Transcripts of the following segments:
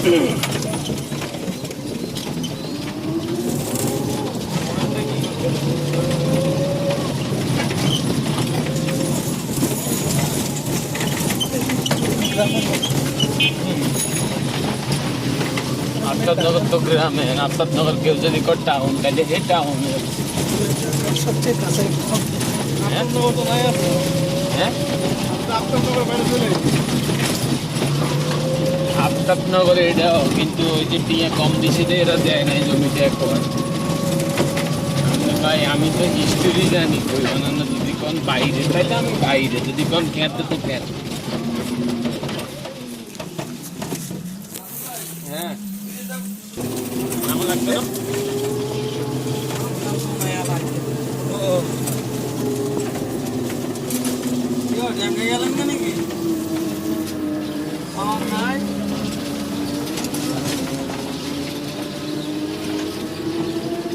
আফতাবনগর তো গ্রামে, আফতাবনগর কেউ যদি টাউন তাহলে এই টাউন সবচেয়ে কাছে। আফতাবনগর তো নাই আছে। হ্যাঁ, আফতাবনগর বাইরে চলে আফতাবনগরে এটাও, কিন্তু ওই যে টিয়া কম দিছে যে এরা দেয় নাই জমিতে এখন। ভাই আমি তো হিস্টোরি জানি, কই বানানো যদি কোন বাইরে তাইলে আমি বাইরে, যদি কোন খেতে তো খেত। হ্যাঁ আমার লাগবে না। গেলেন নাকি নাই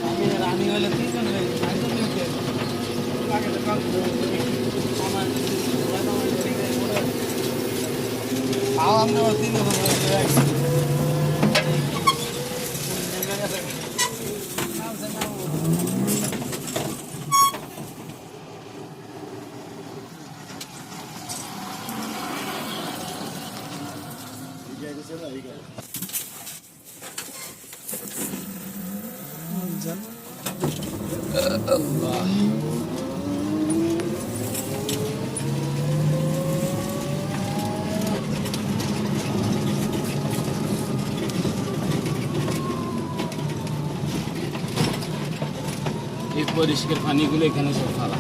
আমি রানি হলে তিনজন আমরা তিনজন আল্লাহ এই পরিষ্কার পানিগুলো এখানে সব ফালা,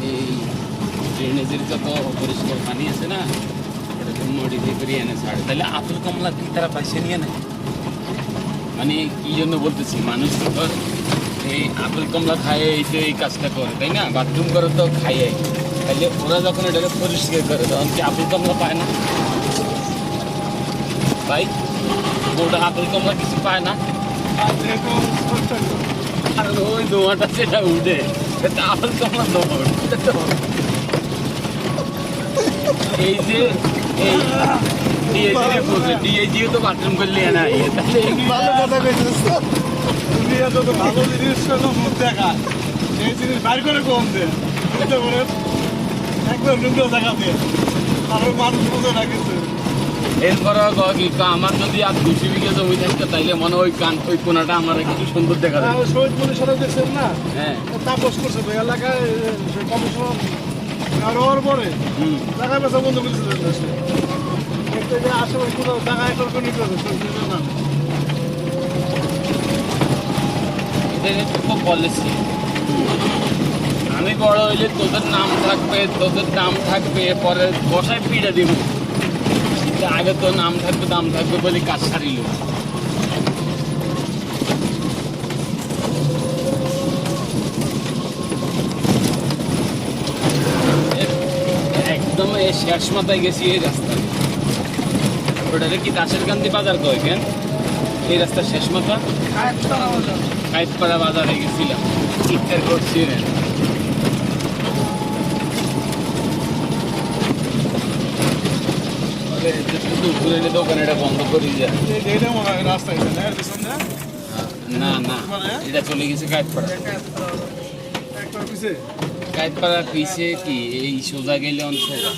এই ড্রেনেজের যত পরিষ্কার পানি আছে না ওটাকে মডিফাই করে এনে ছাড়ে। তাহলে আপেল কমলা কি তারা পয়সা নিয়ে নেয়? মানে কি জন্য বলতেছি, মানুষ তো এই আপেল কমলা খায়, এই তো এই কাজটা করে, তাই না? বাথরুম করে তো খাইয়ে, তাহলে ওরা যখন এটাকে পরিষ্কার করে তখন কি আপেল কমলা পায় না? ভাই ওটা আপেল কমলা কিছু পায় না, আর ওই ধোঁয়াটা সেটা উঠে, এটা আপেল কমলা ধোঁয়া। এই যে এই ডিএইচি তো বাথরুম করলে না, তাহলে ভালো কথা কইছিস তো। তুমি এত তো ভালো জিনিস মুখ দেখা, এই জিনিস বাইর করে কম দে, বুঝতে পারেন? একদম নোংরা জায়গা দিয়ে আর মানুষ বোঝে না কিছু। এরপরে কি আমার যদি আর 200 বিঘা জমি থাকতো তাইলে মনে হয় ওই কোনাটা আমার কিছু সুন্দর দেখা যায়। শহীদ পুলিশ সড়ক দেখছেন না? হ্যাঁ, তাপস করছে তো এলাকায় কমিশন আর ওর পরে জায়গায় বেচা বন্ধ করেছিল দেশে। একটা যে আশেপাশে কোনো জায়গায় একর নিতে হবে সরকারের নাম। এদের তো পলিসি, আমি বড় হইলে তোদের নাম থাকবে পরে বসায় পিড়ে দিব, কিন্তু আগে তো নাম থাকবে বলে কাজ সারিল। একদম শেষ মাথায় গেছি এই রাস্তায়, ওটাকে কি দাসের কান্দি বাজার কয় কেন? এই রাস্তার শেষ মাথা কাইতপাড়া বাজারে গেছিলাম, ইফতার করছি। দোকান এটা বন্ধ করি যায় না, না এটা চলে গেছে কাইতপাড়ার পিছে। কি এই সোজা গেলে অনেক সোজা।